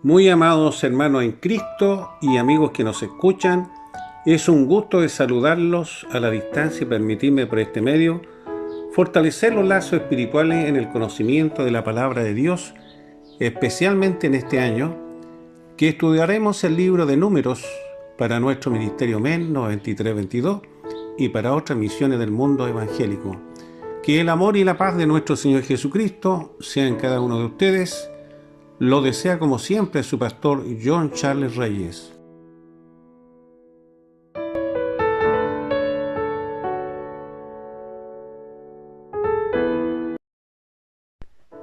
Muy amados hermanos en Cristo y amigos que nos escuchan, es un gusto de saludarlos a la distancia y permitirme por este medio fortalecer los lazos espirituales en el conocimiento de la palabra de Dios, especialmente en este año, que estudiaremos el libro de Números para nuestro Ministerio MEN 9322 y para otras misiones del mundo evangélico. Que el amor y la paz de nuestro Señor Jesucristo sean en cada uno de ustedes. Lo desea como siempre su pastor John Charles Reyes.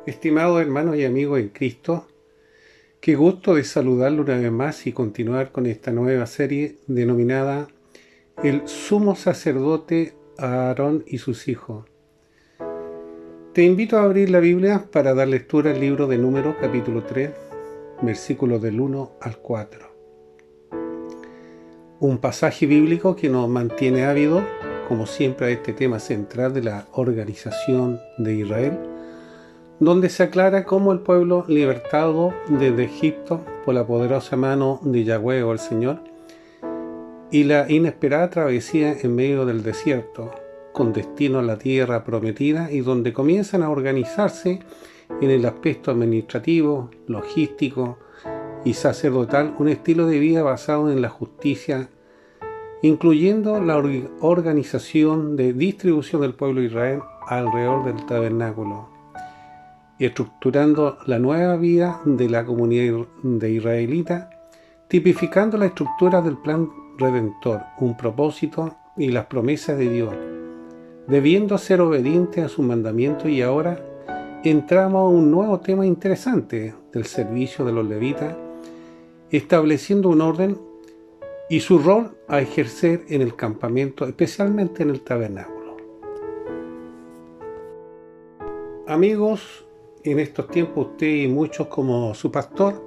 Estimados hermanos y amigos en Cristo, qué gusto de saludarlo una vez más y continuar con esta nueva serie denominada El Sumo Sacerdote Aarón y sus hijos. Te invito a abrir la Biblia para dar lectura al libro de Números capítulo 3, versículos del 1 al 4. Un pasaje bíblico que nos mantiene ávidos, como siempre, a este tema central de la organización de Israel, donde se aclara cómo el pueblo libertado desde Egipto por la poderosa mano de Yahweh o el Señor y la inesperada travesía en medio del desierto, con destino a la tierra prometida, y donde comienzan a organizarse en el aspecto administrativo, logístico y sacerdotal un estilo de vida basado en la justicia, incluyendo la organización de distribución del pueblo de Israel alrededor del tabernáculo, y estructurando la nueva vida de la comunidad de israelita, tipificando la estructura del plan redentor, un propósito y las promesas de Dios, debiendo ser obedientes a sus mandamientos. Y ahora entramos a un nuevo tema interesante del servicio de los levitas, estableciendo un orden y su rol a ejercer en el campamento, especialmente en el tabernáculo. Amigos, en estos tiempos usted y muchos como su pastor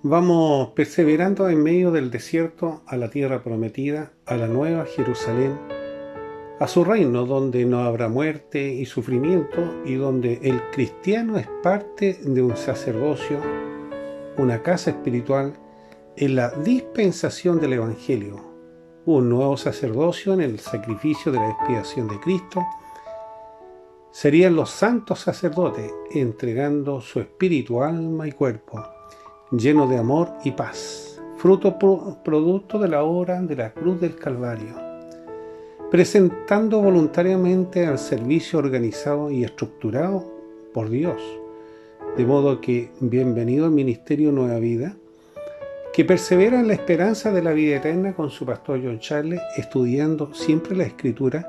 vamos perseverando en medio del desierto a la tierra prometida, a la nueva Jerusalén, a su reino donde no habrá muerte y sufrimiento, y donde el cristiano es parte de un sacerdocio, una casa espiritual en la dispensación del Evangelio, un nuevo sacerdocio en el sacrificio de la expiación de Cristo. Serían los santos sacerdotes entregando su espíritu, alma y cuerpo, lleno de amor y paz, fruto producto de la obra de la cruz del Calvario, presentando voluntariamente al servicio organizado y estructurado por Dios. De modo que, bienvenido al Ministerio Nueva Vida, que persevera en la esperanza de la vida eterna con su pastor John Charles, estudiando siempre la Escritura,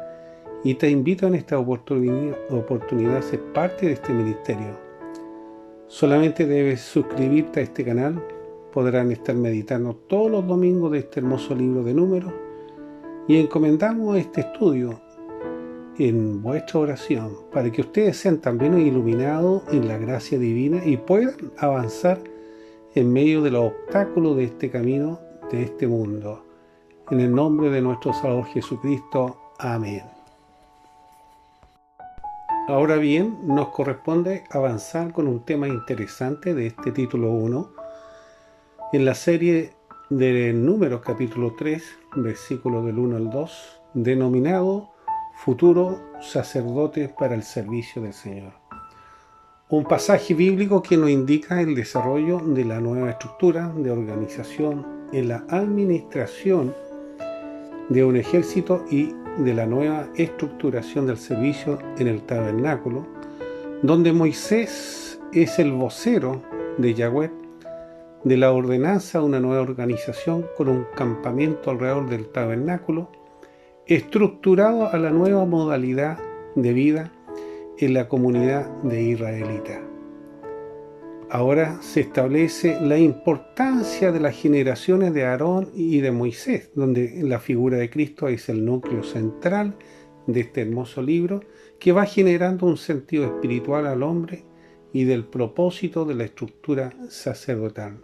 y te invito en esta oportunidad a ser parte de este ministerio. Solamente debes suscribirte a este canal. Podrán estar meditando todos los domingos de este hermoso libro de Números, y encomendamos este estudio en vuestra oración para que ustedes sean también iluminados en la gracia divina y puedan avanzar en medio de los obstáculos de este camino, de este mundo. En el nombre de nuestro Salvador Jesucristo. Amén. Ahora bien, nos corresponde avanzar con un tema interesante de este título 1 en la serie de Números capítulo 3, versículos del 1 al 2, denominado Futuro Sacerdote para el Servicio del Señor. Un pasaje bíblico que nos indica el desarrollo de la nueva estructura de organización en la administración de un ejército y de la nueva estructuración del servicio en el tabernáculo, donde Moisés es el vocero de Yahweh de la ordenanza de una nueva organización con un campamento alrededor del tabernáculo, estructurado a la nueva modalidad de vida en la comunidad de israelita. Ahora se establece la importancia de las generaciones de Aarón y de Moisés, donde la figura de Cristo es el núcleo central de este hermoso libro, que va generando un sentido espiritual al hombre y del propósito de la estructura sacerdotal.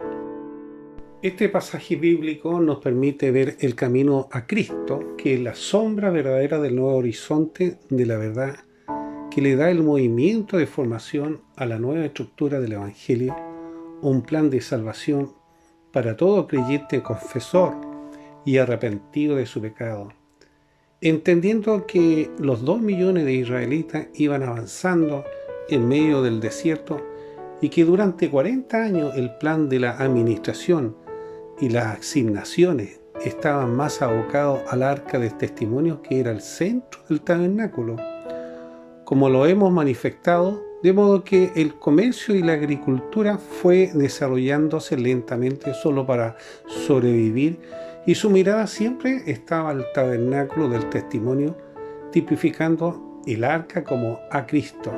Este pasaje bíblico nos permite ver el camino a Cristo, que es la sombra verdadera del nuevo horizonte de la verdad, que le da el movimiento de formación a la nueva estructura del Evangelio, un plan de salvación para todo creyente confesor y arrepentido de su pecado, entendiendo que los 2 millones de israelitas iban avanzando en medio del desierto y que durante 40 años el plan de la administración y las asignaciones estaban más abocados al arca del testimonio, que era el centro del tabernáculo, como lo hemos manifestado, de modo que el comercio y la agricultura fue desarrollándose lentamente solo para sobrevivir, y su mirada siempre estaba al tabernáculo del testimonio, tipificando el arca como a Cristo,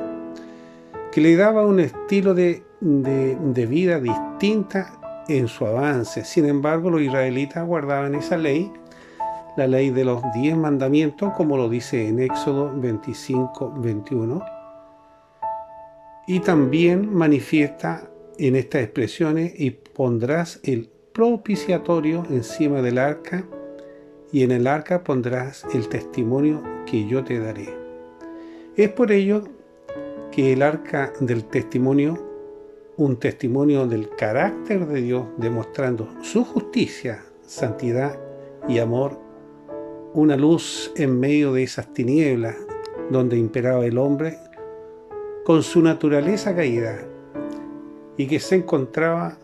que le daba un estilo de vida distinta en su avance. Sin embargo, los israelitas guardaban esa ley, la ley de los 10 mandamientos, como lo dice en Éxodo 25-21, y también manifiesta en estas expresiones: y pondrás el propiciatorio encima del arca, y en el arca pondrás el testimonio que yo te daré. Es por ello que el arca del testimonio, un testimonio del carácter de Dios, demostrando su justicia, santidad y amor, una luz en medio de esas tinieblas donde imperaba el hombre con su naturaleza caída, y que se encontraba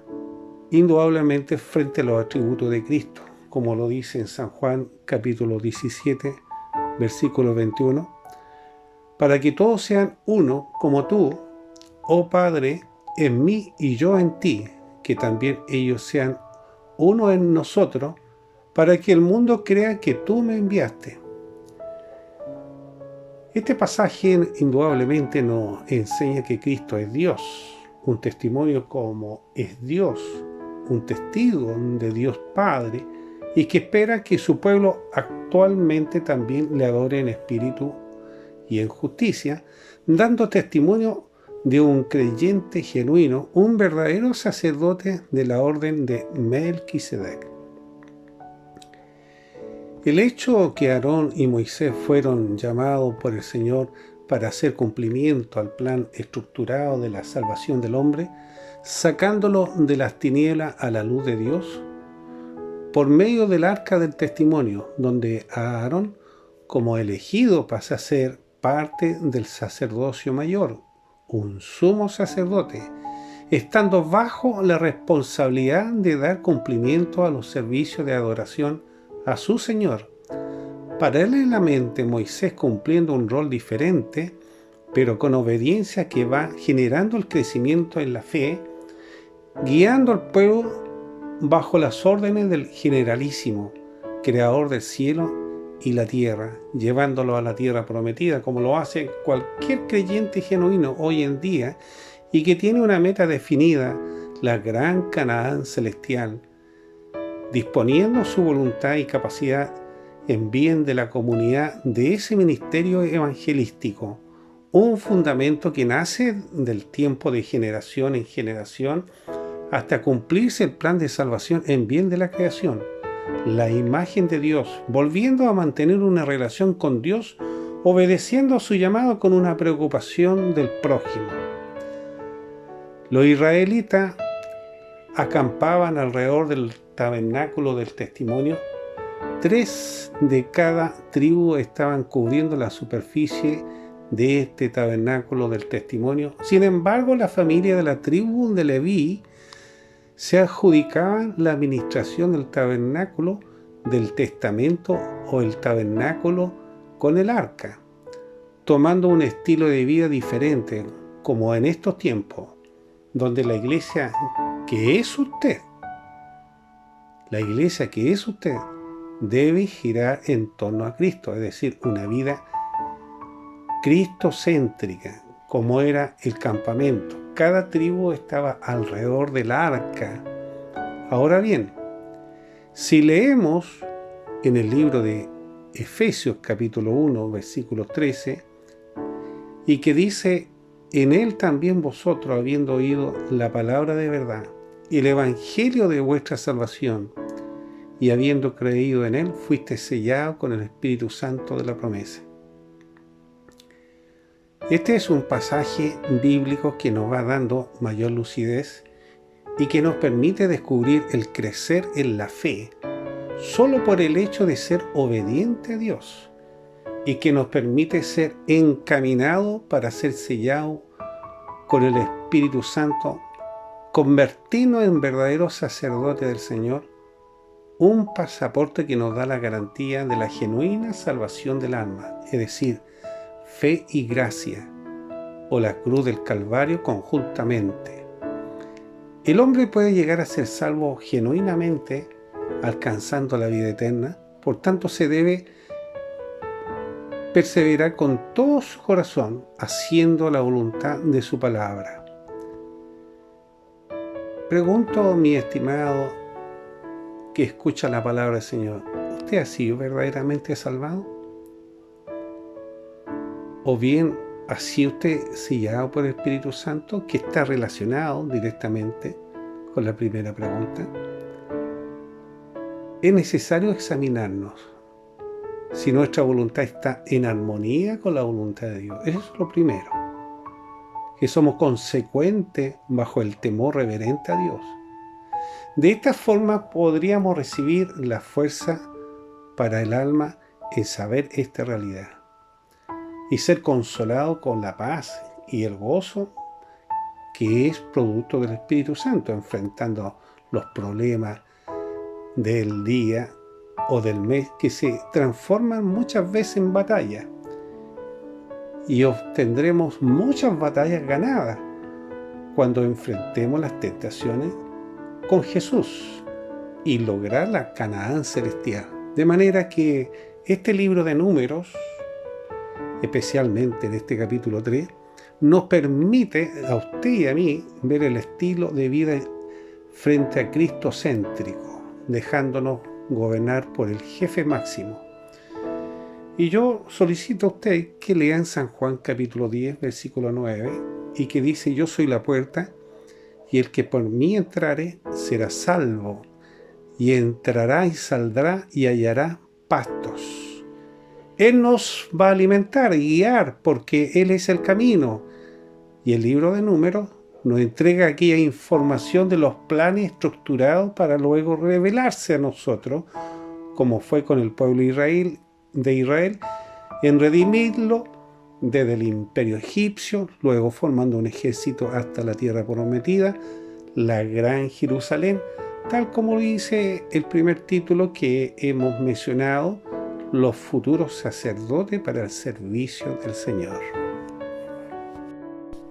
indudablemente frente a los atributos de Cristo, como lo dice en San Juan capítulo 17, versículo 21, para que todos sean uno, como tú, oh Padre, en mí y yo en ti, que también ellos sean uno en nosotros, para que el mundo crea que tú me enviaste. Este pasaje indudablemente nos enseña que Cristo es Dios, un testimonio como es Dios, un testigo de Dios Padre, y que espera que su pueblo actualmente también le adore en espíritu y en justicia, dando testimonio de un creyente genuino, un verdadero sacerdote de la orden de Melquisedec. El hecho que Aarón y Moisés fueron llamados por el Señor para hacer cumplimiento al plan estructurado de la salvación del hombre, sacándolo de las tinieblas a la luz de Dios, por medio del arca del testimonio, donde Aarón, como elegido, pasa a ser parte del sacerdocio mayor, un sumo sacerdote, estando bajo la responsabilidad de dar cumplimiento a los servicios de adoración a su Señor. Paralelamente, Moisés cumpliendo un rol diferente, pero con obediencia que va generando el crecimiento en la fe, guiando al pueblo bajo las órdenes del Generalísimo, Creador del cielo y la tierra, llevándolo a la tierra prometida, como lo hace cualquier creyente genuino hoy en día, y que tiene una meta definida, la gran Canaán celestial, disponiendo su voluntad y capacidad en bien de la comunidad de ese ministerio evangelístico, un fundamento que nace del tiempo de generación en generación hasta cumplirse el plan de salvación en bien de la creación, la imagen de Dios, volviendo a mantener una relación con Dios, obedeciendo a su llamado con una preocupación del prójimo. Los israelitas acampaban alrededor del tabernáculo del testimonio. 3 de cada tribu estaban cubriendo la superficie de este tabernáculo del testimonio. Sin embargo, la familia de la tribu de Leví se adjudicaban la administración del tabernáculo del testamento o el tabernáculo con el arca, tomando un estilo de vida diferente, como en estos tiempos, donde la iglesia que es usted, debe girar en torno a Cristo, es decir, una vida cristocéntrica, como era el campamento. Cada tribu estaba alrededor del arca. Ahora bien, si leemos en el libro de Efesios capítulo 1, versículo 13, y que dice: en él también vosotros, habiendo oído la palabra de verdad, el evangelio de vuestra salvación, y habiendo creído en él, fuiste sellado con el Espíritu Santo de la promesa. Este es un pasaje bíblico que nos va dando mayor lucidez y que nos permite descubrir el crecer en la fe solo por el hecho de ser obediente a Dios, y que nos permite ser encaminados para ser sellados con el Espíritu Santo, convertirnos en verdaderos sacerdotes del Señor, un pasaporte que nos da la garantía de la genuina salvación del alma, es decir, fe y gracia, o la cruz del Calvario conjuntamente. El hombre puede llegar a ser salvo genuinamente, alcanzando la vida eterna. Por tanto, se debe perseverar con todo su corazón, haciendo la voluntad de su palabra. Pregunto, mi estimado, que escucha la palabra del Señor, ¿usted ha sido verdaderamente salvado? ¿O bien ha sido usted sellado por el Espíritu Santo, que está relacionado directamente con la primera pregunta? Es necesario examinarnos si nuestra voluntad está en armonía con la voluntad de Dios. Eso es lo primero. Que somos consecuentes bajo el temor reverente a Dios. De esta forma podríamos recibir la fuerza para el alma en saber esta realidad y ser consolado con la paz y el gozo que es producto del Espíritu Santo, enfrentando los problemas del día o del mes, que se transforman muchas veces en batalla, y obtendremos muchas batallas ganadas cuando enfrentemos las tentaciones con Jesús y lograr la Canaán celestial. De manera que este libro de Números, especialmente en este capítulo 3, nos permite a usted y a mí ver el estilo de vida frente a Cristo céntrico, dejándonos gobernar por el jefe máximo. Y yo solicito a usted que lean San Juan capítulo 10, versículo 9, y que dice: yo soy la puerta, y el que por mí entrare será salvo, y entrará y saldrá y hallará pastos. Él nos va a alimentar y guiar, porque Él es el camino. Y el libro de Números nos entrega aquella información de los planes estructurados para luego revelarse a nosotros, como fue con el pueblo de Israel, en redimirlo desde el imperio egipcio, luego formando un ejército hasta la tierra prometida, la Gran Jerusalén, tal como dice el primer título que hemos mencionado, los futuros sacerdotes para el servicio del Señor.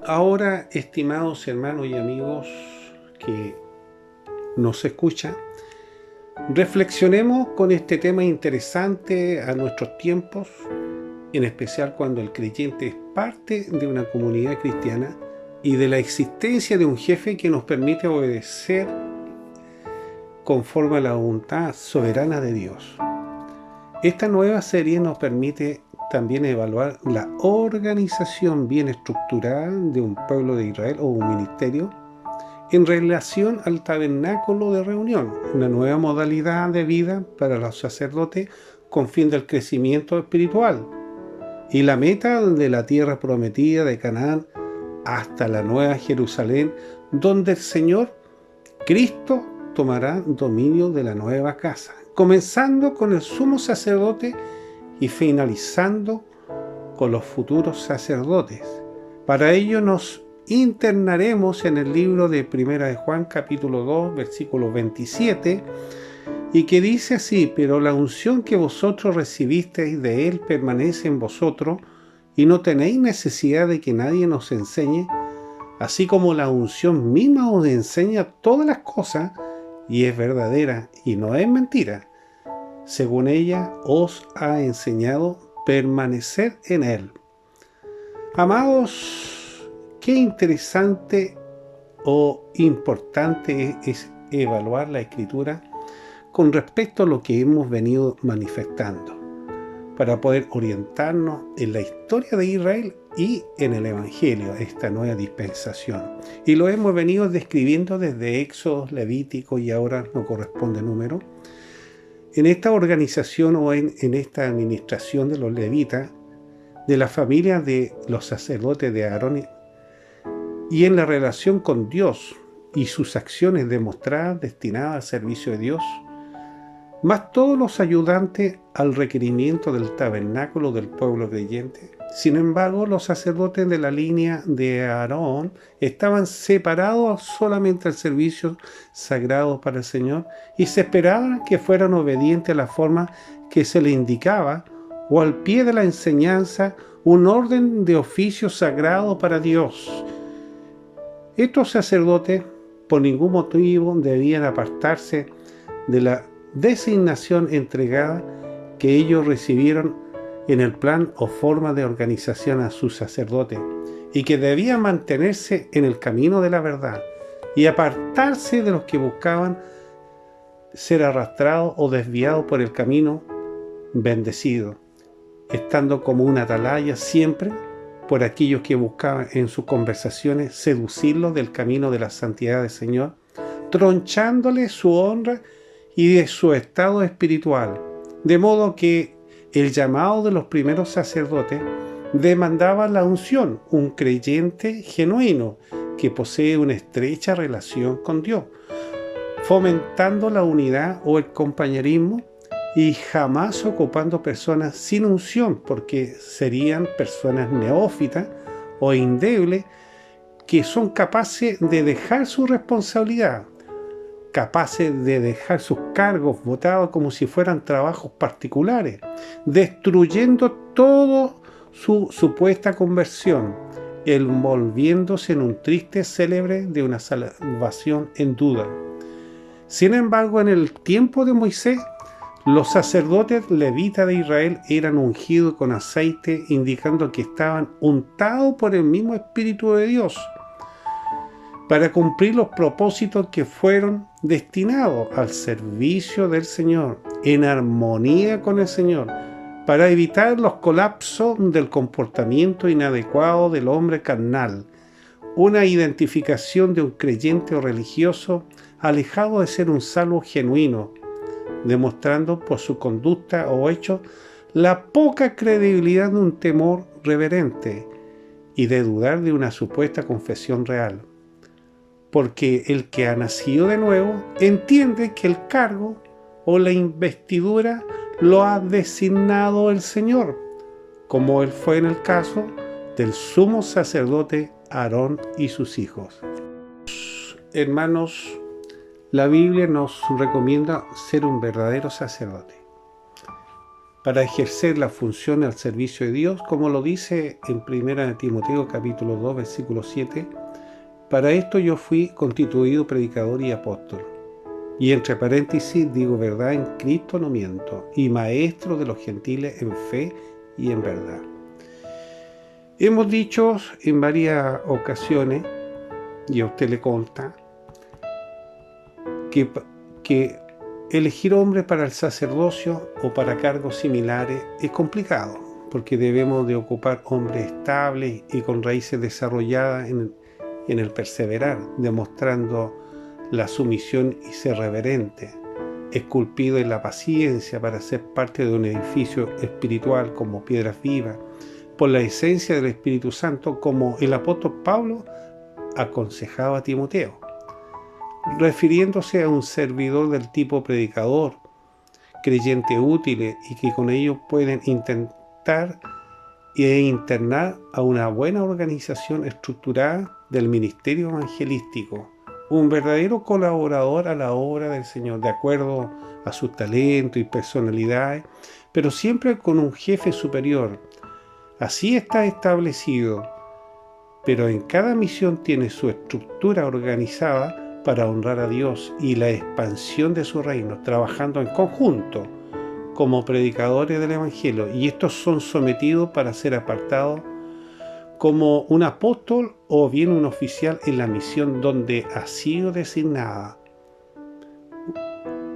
Ahora, estimados hermanos y amigos que nos escuchan, reflexionemos con este tema interesante a nuestros tiempos, en especial cuando el creyente es parte de una comunidad cristiana y de la existencia de un jefe que nos permite obedecer conforme a la voluntad soberana de Dios. Esta nueva serie nos permite también evaluar la organización bien estructurada de un pueblo de Israel o un ministerio en relación al tabernáculo de reunión, una nueva modalidad de vida para los sacerdotes con fin del crecimiento espiritual y la meta de la tierra prometida de Canaán hasta la nueva Jerusalén, donde el Señor Cristo tomará dominio de la nueva casa, comenzando con el sumo sacerdote y finalizando con los futuros sacerdotes. Para ello nos internaremos en el libro de Primera de Juan, capítulo 2, versículo 27, y que dice así: pero la unción que vosotros recibisteis de Él permanece en vosotros, y no tenéis necesidad de que nadie nos enseñe, así como la unción misma os enseña todas las cosas, y es verdadera y no es mentira. Según ella os ha enseñado, permanecer en Él. Amados, qué interesante o importante es evaluar la Escritura con respecto a lo que hemos venido manifestando, para poder orientarnos en la historia de Israel y en el Evangelio, esta nueva dispensación. Y lo hemos venido describiendo desde Éxodo, Levítico, y ahora nos corresponde Número. En esta organización o en esta administración de los levitas, de la familia de los sacerdotes de Aarón, y en la relación con Dios, y sus acciones demostradas destinadas al servicio de Dios, más todos los ayudantes al requerimiento del tabernáculo del pueblo creyente. Sin embargo, los sacerdotes de la línea de Aarón estaban separados solamente al servicio sagrado para el Señor y se esperaba que fueran obedientes a la forma que se les indicaba o al pie de la enseñanza un orden de oficio sagrado para Dios. Estos sacerdotes por ningún motivo debían apartarse de la designación entregada que ellos recibieron en el plan o forma de organización a sus sacerdotes y que debían mantenerse en el camino de la verdad y apartarse de los que buscaban ser arrastrados o desviados por el camino bendecido, estando como una atalaya siempre por aquellos que buscaban en sus conversaciones seducirlos del camino de la santidad del Señor, tronchándole su honra y de su estado espiritual, de modo que el llamado de los primeros sacerdotes demandaba la unción, un creyente genuino que posee una estrecha relación con Dios, fomentando la unidad o el compañerismo y jamás ocupando personas sin unción, porque serían personas neófitas o indebles que son capaces de dejar su responsabilidad, capaces de dejar sus cargos votados como si fueran trabajos particulares, destruyendo toda su supuesta conversión, envolviéndose en un triste célebre de una salvación en duda. Sin embargo, en el tiempo de Moisés, los sacerdotes levitas de Israel eran ungidos con aceite, indicando que estaban untados por el mismo Espíritu de Dios para cumplir los propósitos que fueron destinados al servicio del Señor, en armonía con el Señor, para evitar los colapsos del comportamiento inadecuado del hombre carnal, una identificación de un creyente o religioso alejado de ser un salvo genuino, demostrando por su conducta o hecho la poca credibilidad de un temor reverente y de dudar de una supuesta confesión real. Porque el que ha nacido de nuevo entiende que el cargo o la investidura lo ha designado el Señor, como él fue en el caso del sumo sacerdote Aarón y sus hijos. Hermanos, la Biblia nos recomienda ser un verdadero sacerdote para ejercer la función al servicio de Dios, como lo dice en 1 Timoteo capítulo 2, versículo 7. Para esto yo fui constituido predicador y apóstol, y entre paréntesis digo verdad en Cristo no miento, y maestro de los gentiles en fe y en verdad. Hemos dicho en varias ocasiones, y a usted le consta, que elegir hombres para el sacerdocio o para cargos similares es complicado, porque debemos de ocupar hombres estables y con raíces desarrolladas en el perseverar, demostrando la sumisión y ser reverente, esculpido en la paciencia para ser parte de un edificio espiritual como piedras vivas, por la esencia del Espíritu Santo, como el apóstol Pablo aconsejaba a Timoteo, refiriéndose a un servidor del tipo predicador, creyente útil y que con ello pueden intentar e internar a una buena organización estructurada del ministerio evangelístico, un verdadero colaborador a la obra del Señor, de acuerdo a sus talentos y personalidades, pero siempre con un jefe superior. Así está establecido, pero en cada misión tiene su estructura organizada para honrar a Dios y la expansión de su reino, trabajando en conjunto como predicadores del Evangelio, y estos son sometidos para ser apartados como un apóstol o bien un oficial en la misión donde ha sido designada,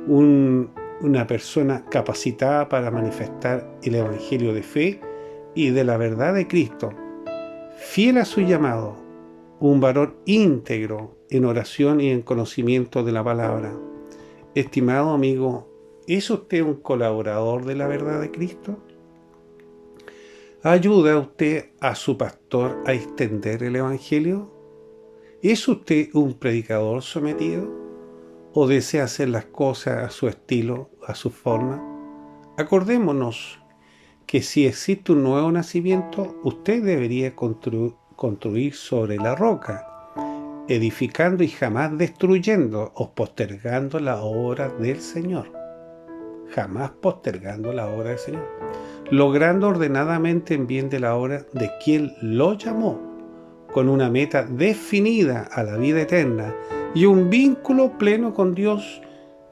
una persona capacitada para manifestar el Evangelio de fe y de la verdad de Cristo, fiel a su llamado, un varón íntegro en oración y en conocimiento de la palabra. Estimado amigo, ¿es usted un colaborador de la verdad de Cristo? ¿Ayuda usted a su pastor a extender el Evangelio? ¿Es usted un predicador sometido? ¿O desea hacer las cosas a su estilo, a su forma? Acordémonos que si existe un nuevo nacimiento, usted debería construir sobre la roca, edificando y jamás destruyendo o postergando la obra del Señor. Jamás postergando la obra del Señor. Logrando ordenadamente en bien de la obra de quien lo llamó, con una meta definida a la vida eterna y un vínculo pleno con Dios,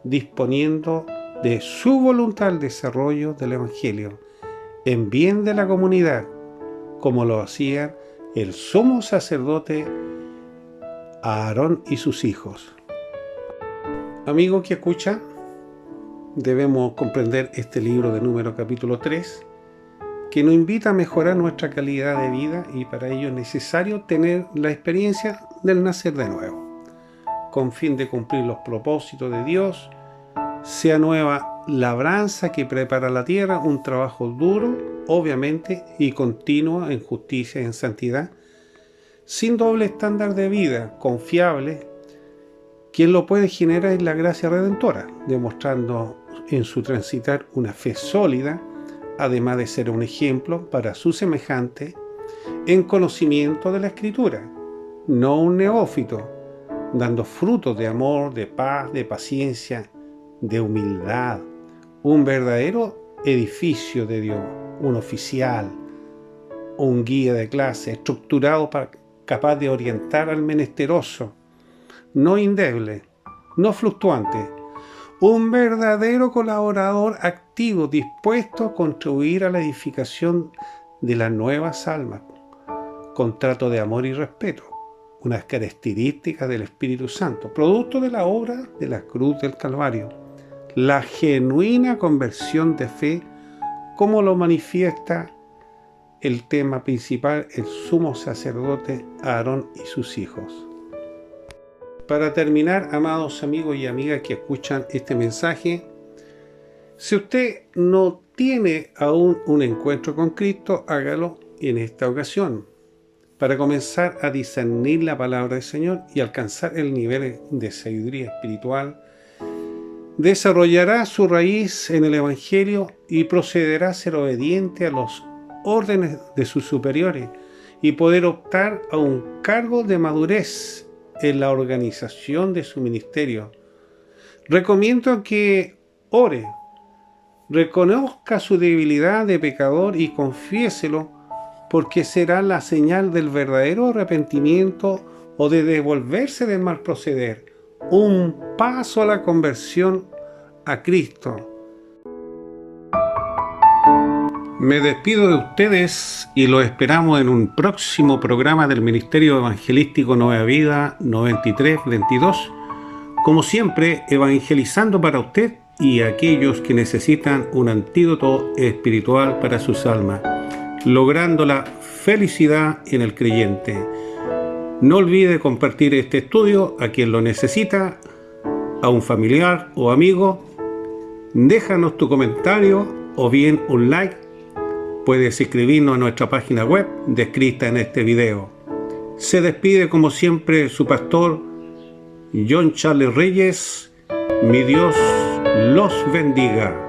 disponiendo de su voluntad al desarrollo del Evangelio, en bien de la comunidad, como lo hacían el sumo sacerdote Aarón y sus hijos. Amigo que escucha, debemos comprender este libro de Números capítulo 3, que nos invita a mejorar nuestra calidad de vida, y para ello es necesario tener la experiencia del nacer de nuevo, con fin de cumplir los propósitos de Dios, sea nueva labranza que prepara la tierra, un trabajo duro, obviamente, y continuo en justicia y en santidad, sin doble estándar de vida, confiable. Quien lo puede generar es la gracia redentora, demostrando en su transitar una fe sólida, además de ser un ejemplo para su semejante en conocimiento de la Escritura, no un neófito, dando frutos de amor, de paz, de paciencia, de humildad, un verdadero edificio de Dios, un oficial, un guía de clase estructurado capaz de orientar al menesteroso, no endeble, no fluctuante, un verdadero colaborador activo dispuesto a contribuir a la edificación de las nuevas almas, con trato de amor y respeto, unas características del Espíritu Santo, producto de la obra de la cruz del Calvario, la genuina conversión de fe, como lo manifiesta el tema principal, el sumo sacerdote Aarón y sus hijos. Para terminar, amados amigos y amigas que escuchan este mensaje, si usted no tiene aún un encuentro con Cristo, hágalo en esta ocasión, para comenzar a discernir la palabra del Señor y alcanzar el nivel de sabiduría espiritual. Desarrollará su raíz en el Evangelio y procederá a ser obediente a los órdenes de sus superiores y poder optar a un cargo de madurez en la organización de su ministerio. Recomiendo que ore, reconozca su debilidad de pecador y confiéselo, porque será la señal del verdadero arrepentimiento o de devolverse del mal proceder, un paso a la conversión a Cristo. Me despido de ustedes y los esperamos en un próximo programa del Ministerio Evangelístico Nueva Vida 9322. Como siempre, evangelizando para usted y aquellos que necesitan un antídoto espiritual para sus almas, logrando la felicidad en el creyente. No olvide compartir este estudio a quien lo necesita, a un familiar o amigo. Déjanos tu comentario o bien un like. Puedes escribirnos a nuestra página web descrita en este video. Se despide como siempre su pastor John Charles Reyes. Mi Dios los bendiga.